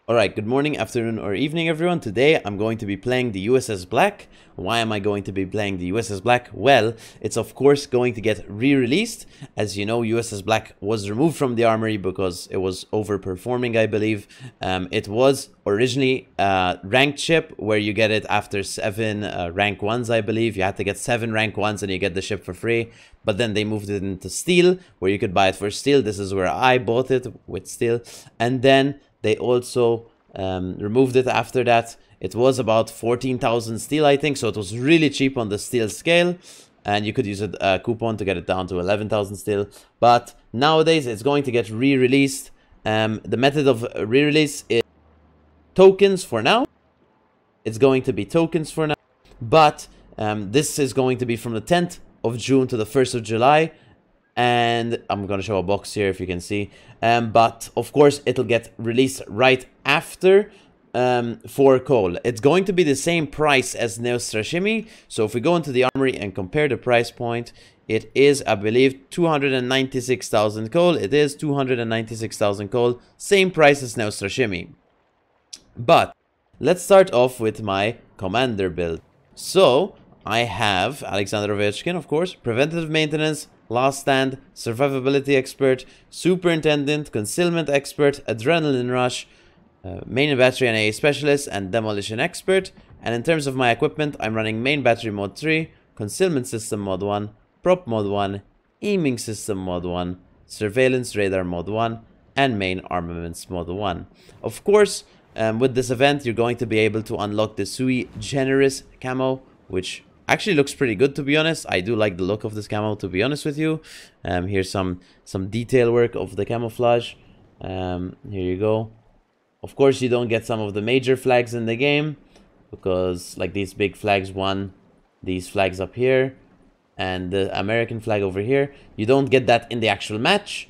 Alright, good morning, afternoon, or evening, everyone. Today, I'm going to be playing the USS Black. Why am I going to be playing the USS Black? Well, it's of course going to get re-released. As you know, USS Black was removed from the armory because it was overperforming, I believe. It was originally a ranked ship where you get it after 7 rank 1s, I believe. You had to get 7 rank 1s and you get the ship for free. But then they moved it into steel, where you could buy it for steel. This is where I bought it, with steel. And then they also removed it after that. It was about 14,000 steel, I think, so it was really cheap on the steel scale, and you could use a coupon to get it down to 11,000 steel. But nowadays it's going to get re-released. The method of re-release is tokens for now. It's going to be tokens for now, but this is going to be from the 10th of June to the 1st of July. And I'm going to show a box here if you can see. But of course, it'll get released right after for coal. It's going to be the same price as Neostrashimi. So if we go into the armory and compare the price point, it is, I believe, 296,000 coal. It is 296,000 coal. Same price as Neostrashimi. But let's start off with my commander build. So I have Alexander Ovechkin, of course, preventative maintenance, last stand, survivability expert, superintendent, concealment expert, adrenaline rush, main battery and AA specialist, and demolition expert. And in terms of my equipment, I'm running main battery mode 3, concealment system mode 1, prop mode 1, aiming system mode 1, surveillance radar mode 1, and main armaments mode 1. Of course, with this event, you're going to be able to unlock the Sui Generis camo, which actually looks pretty good, to be honest. I do like the look of this camo, to be honest with you. Here's some detail work of the camouflage. Here you go. Of course, you don't get some of the major flags in the game, because like these big flags won these flags up here and the American flag over here. You don't get that in the actual match,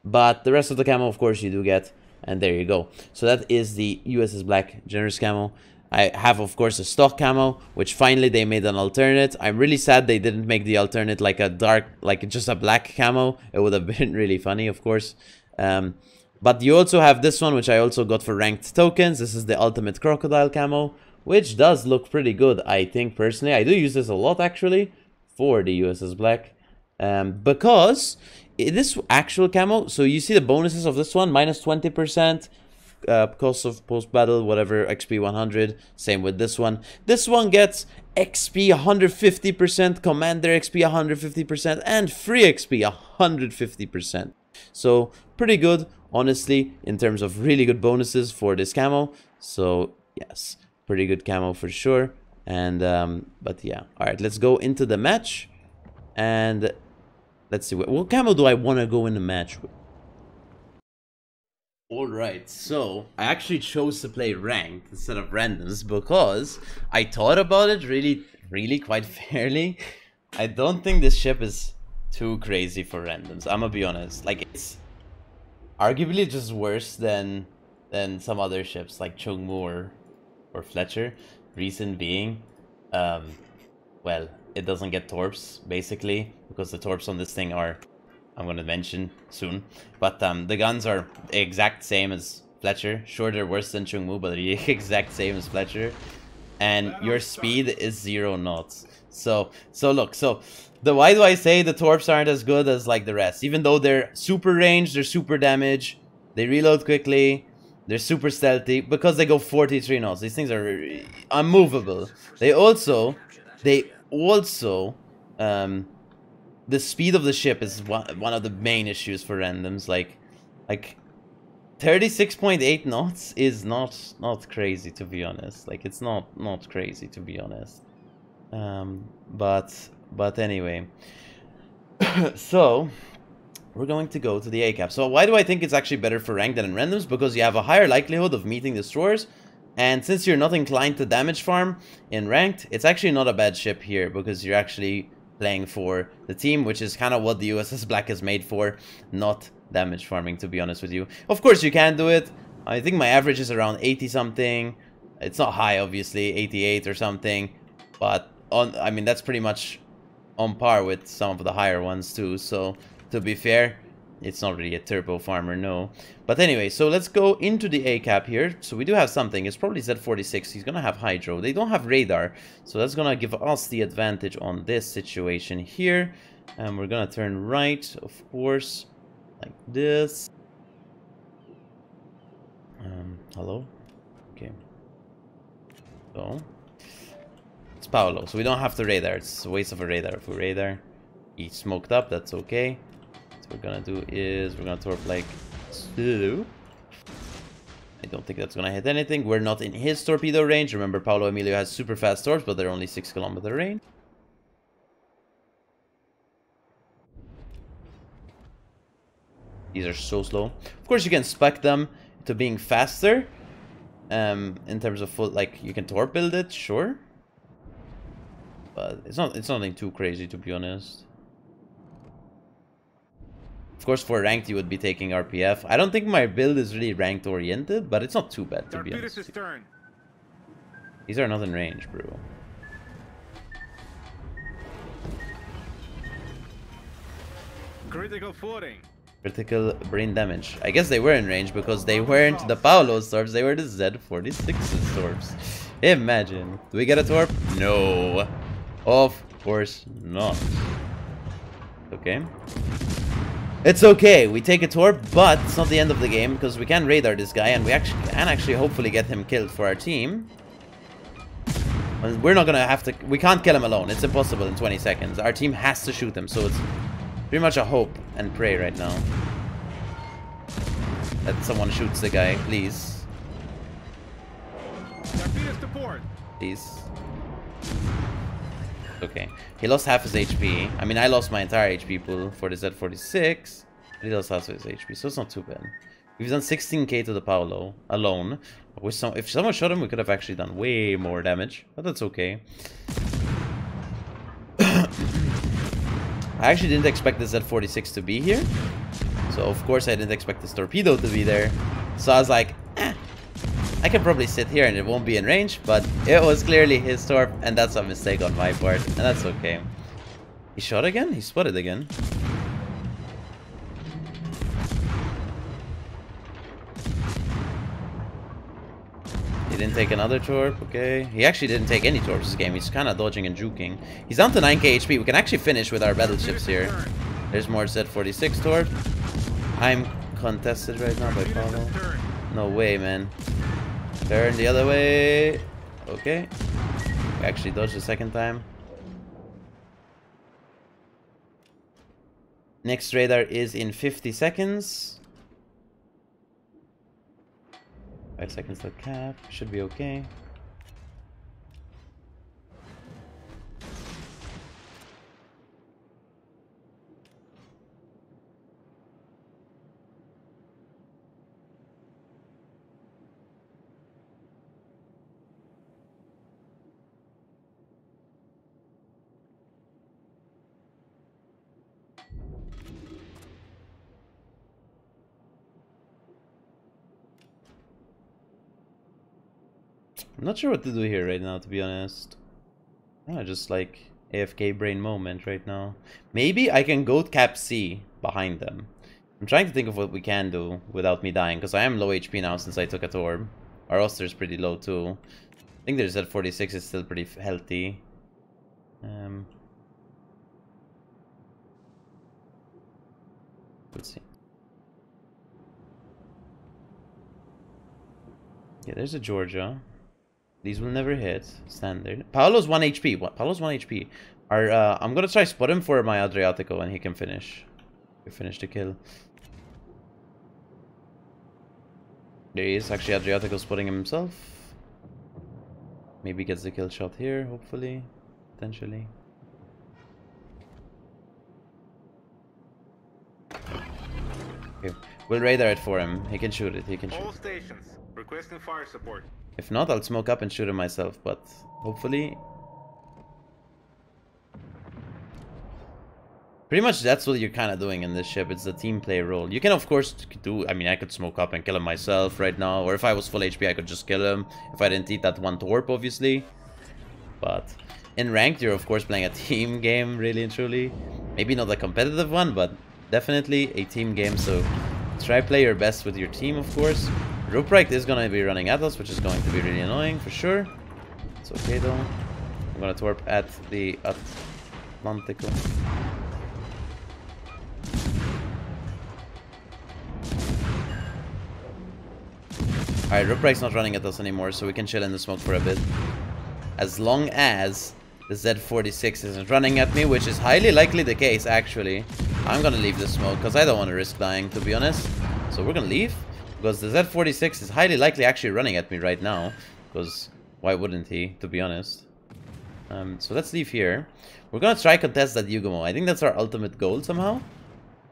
but the rest of the camo, of course, you do get. And there you go. So that is the USS Black Generous camo. I have, of course, a stock camo, which finally they made an alternate. I'm really sad they didn't make the alternate like a dark, like just a black camo. It would have been really funny, of course. But you also have this one, which I also got for ranked tokens. This is the ultimate crocodile camo, which does look pretty good, I think, personally. I do use this a lot, actually, for the USS Black. Because this actual camo, so you see the bonuses of this one, minus 20%. Cost of post-battle, whatever, XP 100. Same with this one. This one gets XP 150%, Commander XP 150%, and free XP 150%. So, pretty good, honestly, in terms of really good bonuses for this camo. So, yes, pretty good camo for sure. And, but yeah. Alright, let's go into the match. And let's see, what camo do I want to go in the match with? Alright, so I actually chose to play ranked instead of randoms because I thought about it really quite fairly. I don't think this ship is too crazy for randoms, I'm gonna be honest. Like, it's arguably just worse than some other ships like Chungmu or Fletcher. Reason being, well, it doesn't get torps, basically, because the torps on this thing are, I'm going to mention soon. But the guns are the exact same as Fletcher. Sure, they're worse than Chungmu, but they're the exact same as Fletcher. And your speed is 0 knots. So look, why do I say the torps aren't as good as like the rest? Even though they're super range, they're super damage, they reload quickly, they're super stealthy, because they go 43 knots. These things are unmovable. They also the speed of the ship is one of the main issues for randoms. Like 36.8 knots is not crazy, to be honest. Like, it's not crazy, to be honest. But anyway, so we're going to go to the ACAP. So why do I think it's actually better for ranked than in randoms? Because you have a higher likelihood of meeting destroyers. And since you're not inclined to damage farm in ranked, it's actually not a bad ship here, because you're actually playing for the team, which is kind of what the USS Black is made for, not damage farming, to be honest with you. Of course, you can do it. I think my average is around 80 something. It's not high, obviously, 88 or something, but I mean, that's pretty much on par with some of the higher ones too. So to be fair, it's not really a turbo farmer, no. But anyway, so let's go into the A cap here. So we do have something. It's probably Z46. He's gonna have hydro. They don't have radar, so that's gonna give us the advantage on this situation here. And we're gonna turn right, of course, like this. Hello? Okay. So it's Paolo, so we don't have to radar. It's a waste of a radar. If we radar, he smoked up, that's okay. What we're gonna do is we're gonna torp like so. I don't think that's gonna hit anything. We're not in his torpedo range. Remember, Paolo Emilio has super fast torps, but they're only 6-kilometer range. These are so slow. Of course, you can spec them to being faster. In terms of full, like you can torp build it, sure. But it's nothing too crazy, to be honest. Of course, for ranked, you would be taking RPF. I don't think my build is really ranked oriented, but it's not too bad, to be honest. These are not in range, bro. Critical flooding. Critical brain damage. I guess they were in range because they weren't the Paolo's torps, they were the Z46's torps. Imagine. Do we get a torp? No. Of course not. Okay. It's okay. We take a torp, but it's not the end of the game because we can radar this guy and we actually hopefully get him killed for our team. And we're not gonna have to. We can't kill him alone. It's impossible in 20 seconds. Our team has to shoot him, so it's pretty much a hope and pray right now that someone shoots the guy, please. Please. Okay. He lost half his HP. I mean, I lost my entire HP pool for the Z46. He lost half his HP, so it's not too bad. We've done 16k to the Paolo alone. With if someone shot him, we could have actually done way more damage, but that's okay. I actually didn't expect the Z46 to be here. So, of course, I didn't expect this torpedo to be there. So I was like, I can probably sit here and it won't be in range. But it was clearly his torp, and that's a mistake on my part. And that's okay. He shot again? He spotted again. He didn't take another torp, okay. He actually didn't take any torps this game. He's kind of dodging and juking. He's down to 9k HP. We can actually finish with our battleships here. There's more Z46 torp. I'm contested right now by Paolo. No way, man. Turn the other way. Okay. We actually dodged the second time. Next radar is in 50 seconds. 5 seconds till cap. Should be okay. I'm not sure what to do here right now, to be honest. Just like AFK brain moment right now. Maybe I can go cap C behind them. I'm trying to think of what we can do without me dying, because I am low HP now since I took a torp. Our roster is pretty low too. I think there's Z46 is still pretty healthy. Let's see. Yeah, there's a Georgia. These will never hit. Standard. Paolo's 1 HP. What? Paolo's 1 HP. I'm gonna try spot him for my Adriatico and he can finish. Finish the kill. There he is. Actually, Adriatico spotting him himself. Maybe gets the kill shot here, hopefully. Potentially. Okay. We'll radar it for him. He can shoot it. He can shoot it. All stations. Requesting fire support. If not, I'll smoke up and shoot him myself, but hopefully... Pretty much that's what you're kind of doing in this ship. It's the team play role. You can, of course, do... I mean, I could smoke up and kill him myself right now. Or if I was full HP, I could just kill him. If I didn't eat that one torp, obviously. But in ranked, you're, of course, playing a team game, really and truly. Maybe not a competitive one, but definitely a team game, so try play your best with your team, of course. Ruprecht is gonna be running at us, which is going to be really annoying for sure. It's okay though. I'm gonna torp at the Atlantico. Alright, Ruprecht's not running at us anymore, so we can chill in the smoke for a bit. As long as the Z46 isn't running at me, which is highly likely the case, actually. I'm gonna leave the smoke, because I don't want to risk dying, to be honest. So we're gonna leave, because the Z46 is highly likely actually running at me right now. Because why wouldn't he, to be honest? So let's leave here. We're gonna try contest that Yugumo. I think that's our ultimate goal somehow.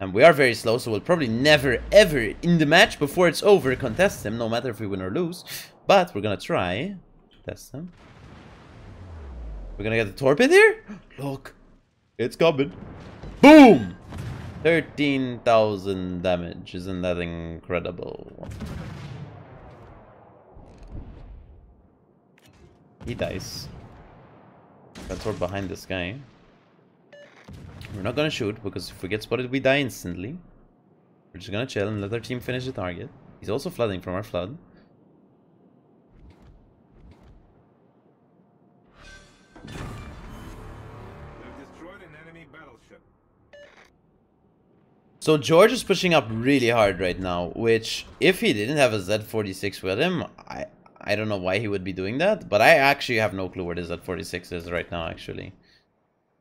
And we are very slow, so we'll probably never, ever, in the match, before it's over, contest him, no matter if we win or lose. But we're gonna try test him. We're gonna get the torp in here? Look. It's coming. Boom! 13,000 damage. Isn't that incredible? He dies. Got torp behind this guy. We're not gonna shoot, because if we get spotted, we die instantly. We're just gonna chill and let our team finish the target. He's also flooding from our flood. We've destroyed an enemy battleship. So George is pushing up really hard right now, which, if he didn't have a Z46 with him, I don't know why he would be doing that, but I actually have no clue where the Z46 is right now, actually.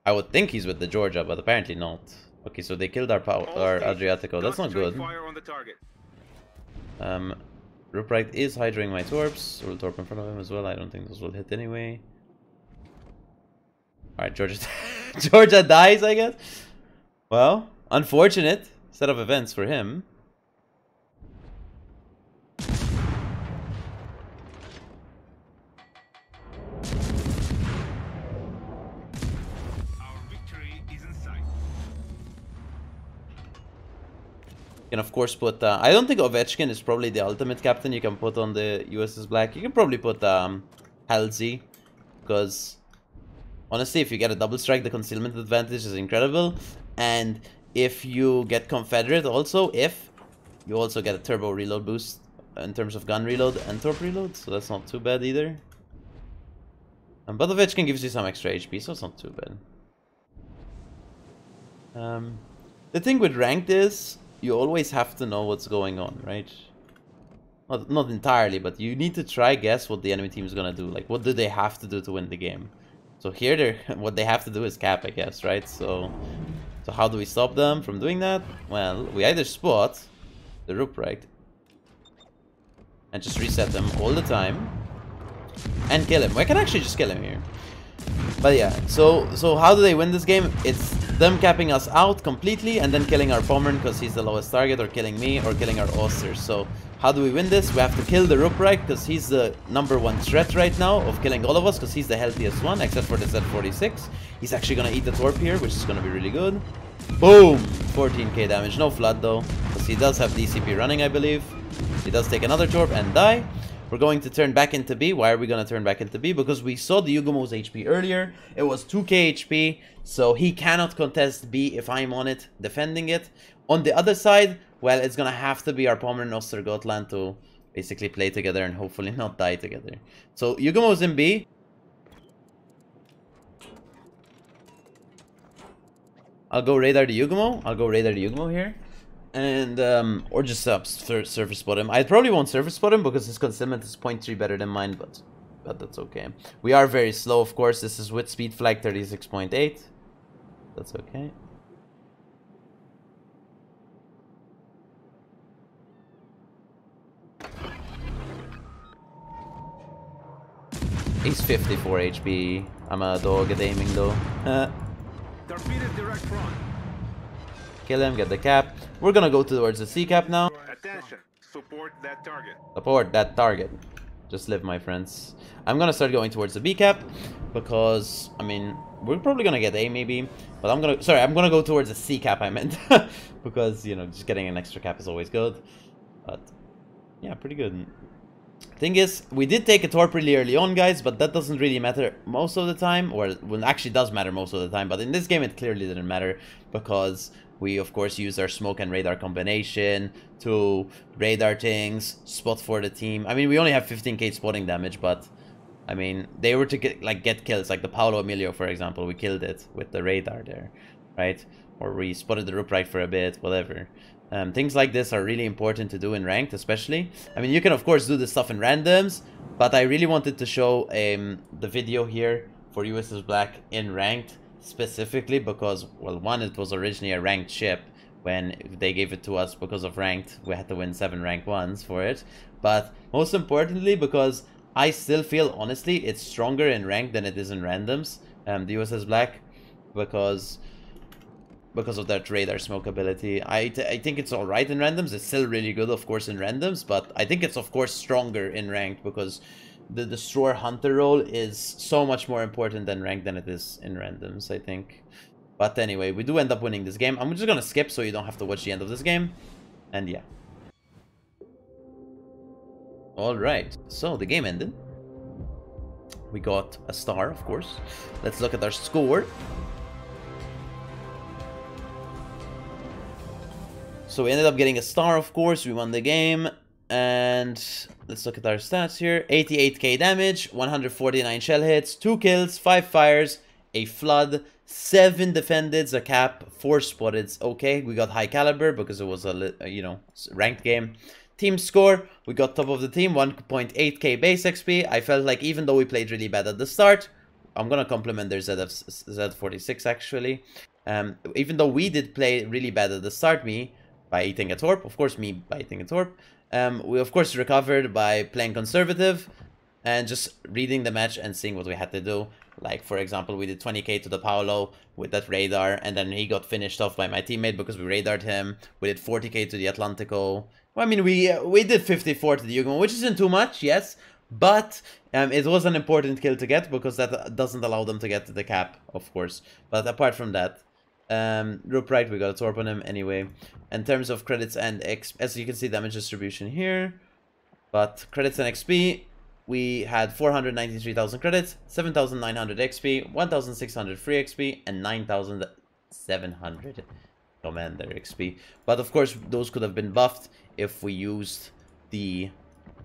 I would think he's with the Georgia, but apparently not. Okay, so they killed our Adriatico. That's not good. Fire on the target. Ruprecht is hydring my torps. We'll torp in front of him as well. I don't think those will hit anyway. Alright, Georgia Georgia dies, I guess. Well, unfortunate set of events for him. You can of course put I don't think Ovechkin is probably the ultimate captain you can put on the USS Black. You can probably put Halsey, because honestly, if you get a double strike, the concealment advantage is incredible. And if you get Confederate also, if you also get a turbo reload boost in terms of gun reload and torp reload, so that's not too bad either. But Ovechkin gives you some extra HP, so it's not too bad. The thing with ranked is you always have to know what's going on, right? Not entirely, but you need to try guess what the enemy team is gonna do. Like, what do they have to do to win the game? So here, what they have to do is cap, I guess, right? So how do we stop them from doing that? Well, we either spot the Ruprecht and just reset them all the time and kill him. I can actually just kill him here. But yeah, so how do they win this game? It's them capping us out completely and then killing our Pommern because he's the lowest target, or killing me, or killing our Oster. So how do we win this? We have to kill the Ruprecht because he's the #1 threat right now of killing all of us, because he's the healthiest one, except for the Z46. He's actually going to eat the torp here, which is going to be really good. Boom! 14k damage. No flood though, because he does have DCP running, I believe. He does take another torp and die. We're going to turn back into B. Why are we going to turn back into B? Because we saw the Yugumo's HP earlier. It was 2k HP, so he cannot contest B if I'm on it, defending it. On the other side, well, it's going to have to be our Pommern and Ostergotland to basically play together and hopefully not die together. So Yugumo's in B. I'll go radar the Yugumo. I'll go radar the Yugumo here. And, or just surface spot him. I probably won't surface spot him because his concealment is 0.3 better than mine, but that's okay. We are very slow, of course. This is with speed flag 36.8. That's okay. He's 54 HP. I'm a dog at aiming though. Torpedoes direct front. Kill him, get the cap. We're gonna go towards the C cap now. Attention, support that target. Support that target. Just live, my friends. I'm gonna start going towards the B cap because, I mean, we're probably gonna get A maybe, but I'm gonna go towards the C cap, I meant. Because, you know, just getting an extra cap is always good. But yeah, pretty good. Thing is, we did take a torp really early on, guys, but that doesn't really matter most of the time, or well, actually does matter most of the time, but in this game it clearly didn't matter, because we of course used our smoke and radar combination to radar things, spot for the team. I mean, we only have 15k spotting damage, but I mean, they were to get kills, like the Paolo Emilio, for example, we killed it with the radar there, right? Or we spotted the Ruprecht for a bit, whatever. Things like this are really important to do in ranked, especially. I mean, you can of course do this stuff in randoms, but I really wanted to show the video here for USS Black in ranked specifically because, well, one, it was originally a ranked ship when they gave it to us because of ranked. We had to win 7 rank 1s for it, but most importantly because I still feel, honestly, it's stronger in ranked than it is in randoms, the USS Black, because of that radar smoke ability. I think it's alright in randoms. It's still really good, of course, in randoms, but I think it's, of course, stronger in ranked because the Destroyer Hunter role is so much more important than ranked than it is in randoms, I think. But anyway, we do end up winning this game. I'm just gonna skip so you don't have to watch the end of this game. And yeah. Alright, so the game ended. We got a star, of course. Let's look at our score. So we ended up getting a star, of course. We won the game. And let's look at our stats here. 88k damage, 149 shell hits, 2 kills, 5 fires, a flood, 7 defendeds, a cap, 4 spotteds. Okay, we got high caliber because it was a, you know, ranked game. Team score, we got top of the team, 1.8k base XP. I felt like even though we played really bad at the start, I'm gonna compliment their Z46 actually. Even though we did play really bad at the start, me by eating a torp, of course me by eating a torp, we of course recovered by playing conservative and just reading the match and seeing what we had to do. Like, for example, we did 20k to the Paolo with that radar, and then he got finished off by my teammate because we radared him. We did 40k to the Atlantico. Well, I mean, we did 54 to the Yugomo, which isn't too much, yes, but it was an important kill to get because that doesn't allow them to get to the cap, of course. But apart from that, Ruprecht, we got a torp on him anyway. In terms of credits and XP, as you can see, damage distribution here. But credits and XP, we had 493,000 credits, 7,900 XP, 1,600 free XP, and 9,700 commander XP. But of course, those could have been buffed if we used the...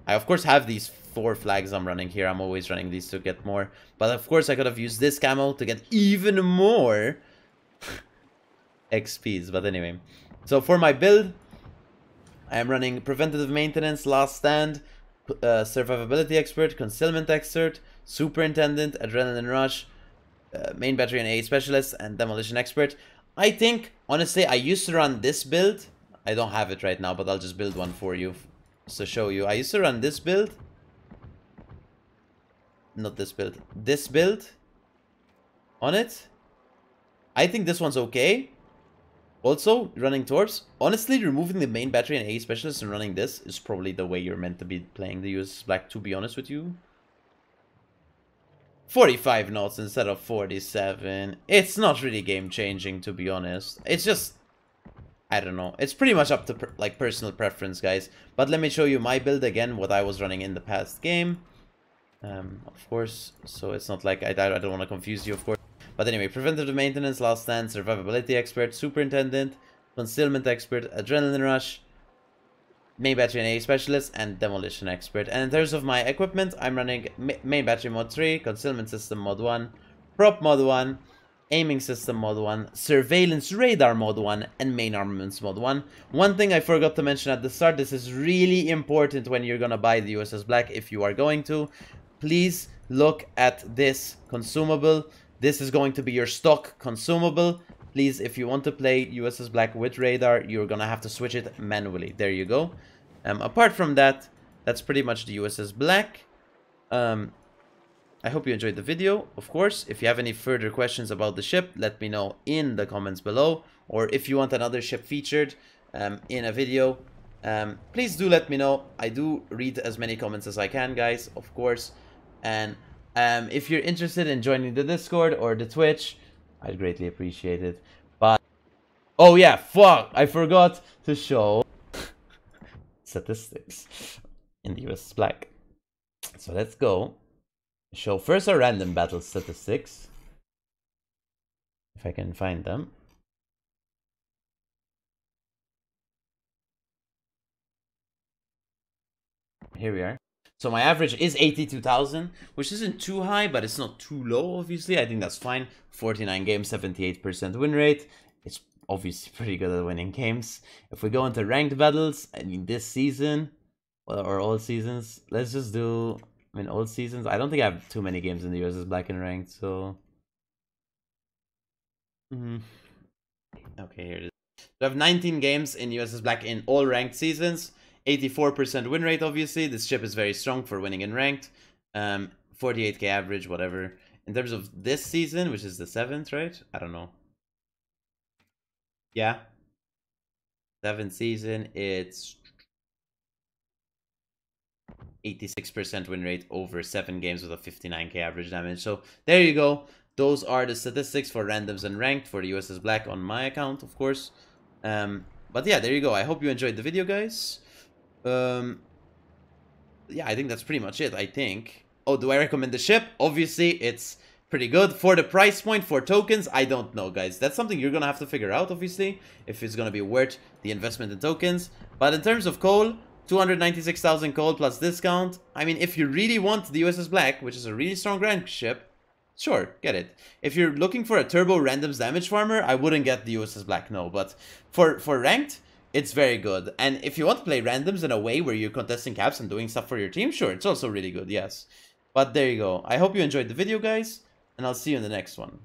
I of course have these 4 flags I'm running here. I'm always running these to get more. But of course, I could have used this camo to get even more XPs. But anyway, so for my build, I am running Preventative Maintenance, Last Stand, Survivability Expert, Concealment Expert, Superintendent, Adrenaline Rush, Main Battery and A Specialist, and Demolition Expert. I think, honestly, I used to run this build. I don't have it right now, but I'll just build one for you just to show you. I used to run this build. Not this build. This build on it. I think this one's okay. Also, running torps. Honestly, removing the main battery and A specialist and running this is probably the way you're meant to be playing the USS Black, to be honest with you. 45 knots instead of 47. It's not really game-changing, to be honest. It's just... I don't know. It's pretty much up to like personal preference, guys. But let me show you my build again, what I was running in the past game. Of course, so it's not like I don't want to confuse you, of course. But anyway, Preventative Maintenance, Last Stand, Survivability Expert, Superintendent, Concealment Expert, Adrenaline Rush, Main Battery and A Specialist, and Demolition Expert. And in terms of my equipment, I'm running Main Battery Mod 3, Concealment System Mod 1, Prop Mod 1, Aiming System Mod 1, Surveillance Radar Mod 1, and Main Armaments Mod 1. One thing I forgot to mention at the start, this is really important when you're gonna buy the USS Black, if you are going to. Please look at this consumable. This is going to be your stock consumable. Please, if you want to play USS Black with radar, you're gonna have to switch it manually. There you go. Apart from that, that's pretty much the USS Black. I hope you enjoyed the video. Of course, if you have any further questions about the ship, let me know in the comments below. Or if you want another ship featured in a video, please do let me know. I do read as many comments as I can, guys, of course. And if you're interested in joining the Discord or the Twitch, I'd greatly appreciate it. But, oh yeah, fuck, I forgot to show statistics in the USS Black. So let's go. Show first our random battle statistics. If I can find them. Here we are. So my average is 82,000, which isn't too high, but it's not too low, obviously. I think that's fine. 49 games, 78% win rate. It's obviously pretty good at winning games. If we go into ranked battles, I mean, this season, or all seasons, let's just do, I mean, all seasons. I don't think I have too many games in the USS Black and ranked, so... Okay, here it is. So I have 19 games in USS Black in all ranked seasons. 84% win rate, obviously. This ship is very strong for winning in ranked. 48k average, whatever. In terms of this season, which is the 7th, right? I don't know. Yeah. 7th season, it's 86% win rate over 7 games with a 59k average damage. So there you go. Those are the statistics for randoms and ranked for the USS Black on my account, of course. But yeah, there you go. I hope you enjoyed the video, guys. Yeah, I think that's pretty much it, I think. Oh, do I recommend the ship? Obviously, it's pretty good. For the price point, for tokens, I don't know, guys. That's something you're gonna have to figure out, obviously, if it's gonna be worth the investment in tokens. But in terms of coal, 296,000 coal plus discount. I mean, if you really want the USS Black, which is a really strong rank ship, sure, get it. If you're looking for a turbo randoms damage farmer, I wouldn't get the USS Black, no. But for ranked, it's very good. And if you want to play randoms in a way where you're contesting caps and doing stuff for your team, sure, it's also really good, yes. But there you go. I hope you enjoyed the video, guys, and I'll see you in the next one.